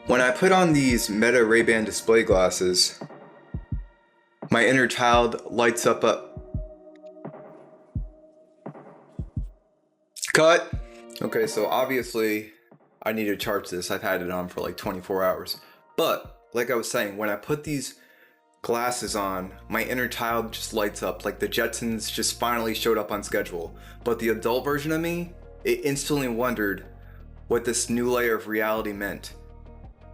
When I put on these Meta Ray-Ban display glasses, my inner child lights up. Cut! Okay, so obviously I need to charge this. I've had it on for like 24 hours. But, like I was saying, when I put these glasses on, my inner child just lights up like the Jetsons just finally showed up on schedule. But the adult version of me, it instantly wondered what this new layer of reality meant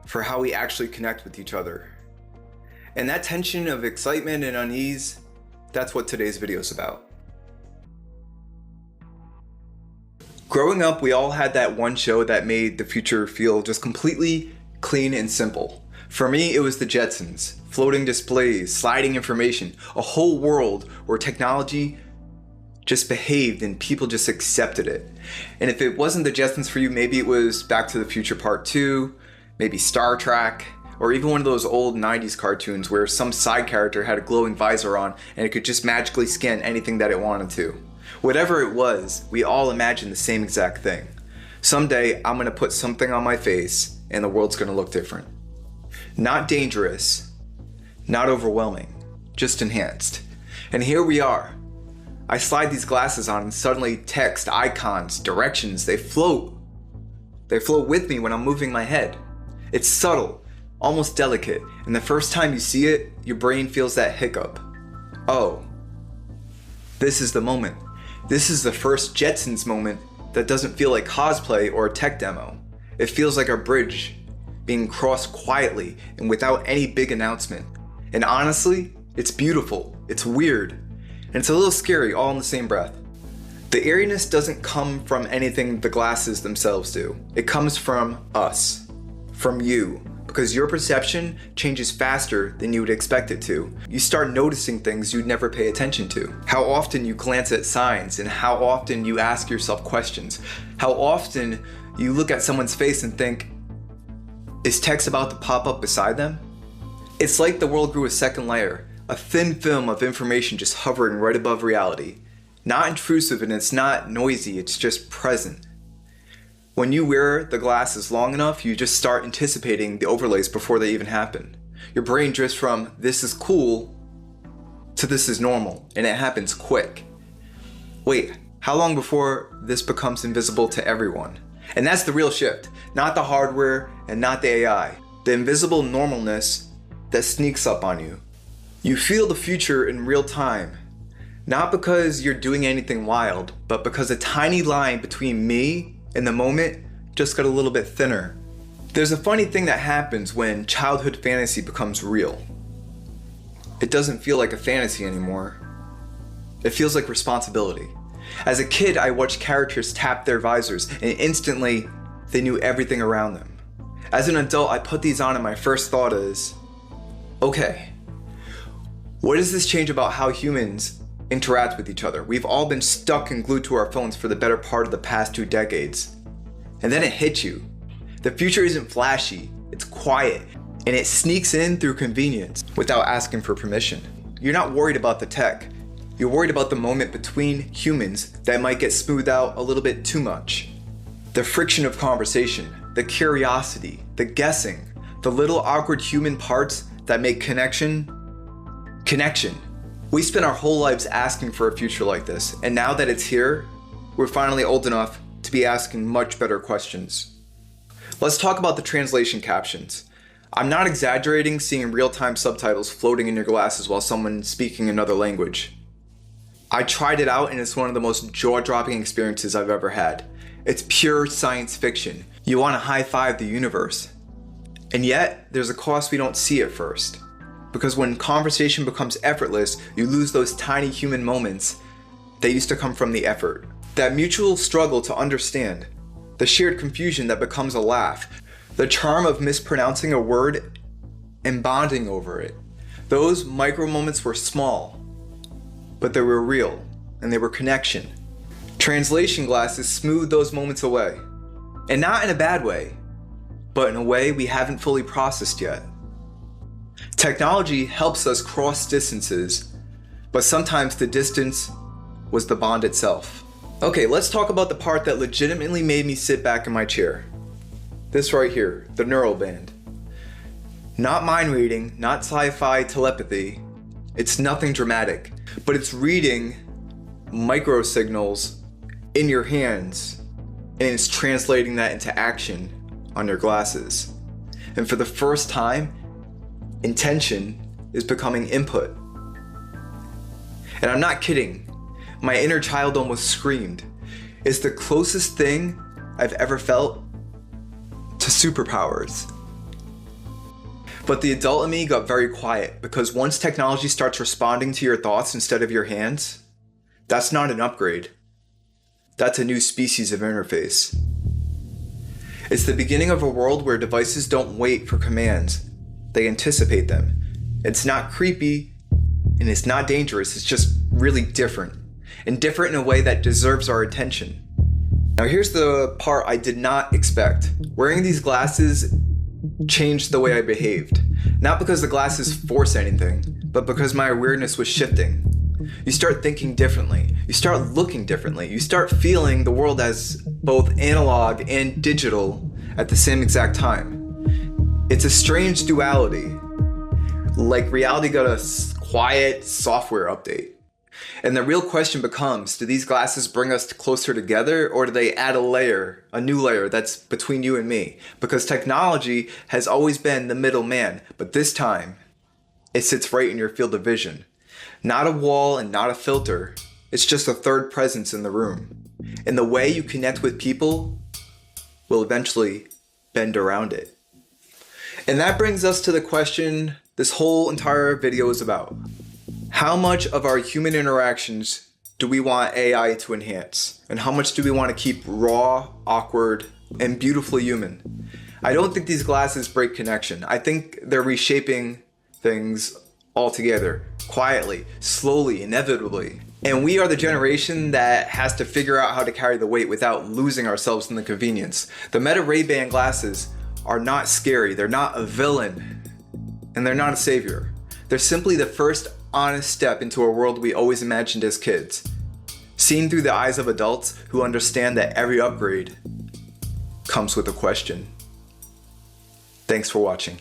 for how we actually connect with each other. And that tension of excitement and unease, that's what today's video is about. Growing up, we all had that one show that made the future feel just completely clean and simple. For me, it was the Jetsons. Floating displays, sliding information, a whole world where technology just behaved and people just accepted it. And if it wasn't the Jetsons for you, maybe it was Back to the Future Part 2, maybe Star Trek, or even one of those old 90s cartoons where some side character had a glowing visor on and it could just magically scan anything that it wanted to. Whatever it was, we all imagined the same exact thing. Someday, I'm gonna put something on my face and the world's gonna look different. Not dangerous, not overwhelming, just enhanced. And here we are. I slide these glasses on and suddenly text, icons, directions, they float. They float with me when I'm moving my head. It's subtle, almost delicate, and the first time you see it, your brain feels that hiccup. Oh, this is the moment. This is the first Jetsons moment that doesn't feel like cosplay or a tech demo. It feels like a bridge being crossed quietly and without any big announcement. And honestly, it's beautiful, it's weird, and it's a little scary all in the same breath. The eeriness doesn't come from anything the glasses themselves do. It comes from us, from you, because your perception changes faster than you would expect it to. You start noticing things you'd never pay attention to. How often you glance at signs and how often you ask yourself questions. How often you look at someone's face and think, is text about to pop up beside them? It's like the world grew a second layer, a thin film of information just hovering right above reality. Not intrusive and it's not noisy, it's just present. When you wear the glasses long enough, you just start anticipating the overlays before they even happen. Your brain drifts from this is cool to this is normal, and it happens quick. Wait, how long before this becomes invisible to everyone? And that's the real shift, not the hardware and not the AI. The invisible normalness that sneaks up on you. You feel the future in real time, not because you're doing anything wild, but because a tiny line between me and the moment just got a little bit thinner. There's a funny thing that happens when childhood fantasy becomes real. It doesn't feel like a fantasy anymore. It feels like responsibility. As a kid, I watched characters tap their visors and instantly they knew everything around them. As an adult, I put these on and my first thought is, okay, what does this change about how humans interact with each other? We've all been stuck and glued to our phones for the better part of the past 2 decades. And then it hits you. The future isn't flashy, it's quiet, and it sneaks in through convenience without asking for permission. You're not worried about the tech. You're worried about the moment between humans that might get smoothed out a little bit too much. The friction of conversation, the curiosity, the guessing, the little awkward human parts that make connection. We spent our whole lives asking for a future like this, and now that it's here, we're finally old enough to be asking much better questions. Let's talk about the translation captions. I'm not exaggerating seeing real-time subtitles floating in your glasses while someone's speaking another language. I tried it out and it's one of the most jaw-dropping experiences I've ever had. It's pure science fiction. You want to high-five the universe. And yet, there's a cost we don't see at first. Because when conversation becomes effortless, you lose those tiny human moments that used to come from the effort. That mutual struggle to understand. The shared confusion that becomes a laugh. The charm of mispronouncing a word and bonding over it. Those micro moments were small, but they were real, and they were connection. Translation glasses smooth those moments away. And not in a bad way, but in a way we haven't fully processed yet. Technology helps us cross distances, but sometimes the distance was the bond itself. Okay, let's talk about the part that legitimately made me sit back in my chair. This right here, the neural band. Not mind reading, not sci-fi telepathy. It's nothing dramatic, but it's reading microsignals in your hands and it's translating that into action on your glasses. And for the first time, intention is becoming input. And I'm not kidding. My inner child almost screamed. It's the closest thing I've ever felt to superpowers. But the adult in me got very quiet because once technology starts responding to your thoughts instead of your hands, that's not an upgrade. That's a new species of interface. It's the beginning of a world where devices don't wait for commands. They anticipate them. It's not creepy and it's not dangerous. It's just really different. And different in a way that deserves our attention. Now here's the part I did not expect. Wearing these glasses changed the way I behaved. Not because the glasses force anything, but because my awareness was shifting. You start thinking differently. You start looking differently. You start feeling the world as both analog and digital at the same exact time. It's a strange duality. Like reality got a quiet software update. And the real question becomes, do these glasses bring us closer together, or do they add a new layer that's between you and me? Because technology has always been the middleman, but this time, it sits right in your field of vision. Not a wall and not a filter, it's just a third presence in the room. And the way you connect with people will eventually bend around it. And that brings us to the question this whole entire video is about. How much of our human interactions do we want AI to enhance? And how much do we want to keep raw, awkward, and beautifully human? I don't think these glasses break connection. I think they're reshaping things altogether, quietly, slowly, inevitably. And we are the generation that has to figure out how to carry the weight without losing ourselves in the convenience. The Meta Ray-Ban glasses are not scary. They're not a villain. And they're not a savior. They're simply the first honest step into a world we always imagined as kids, seen through the eyes of adults who understand that every upgrade comes with a question. Thanks for watching.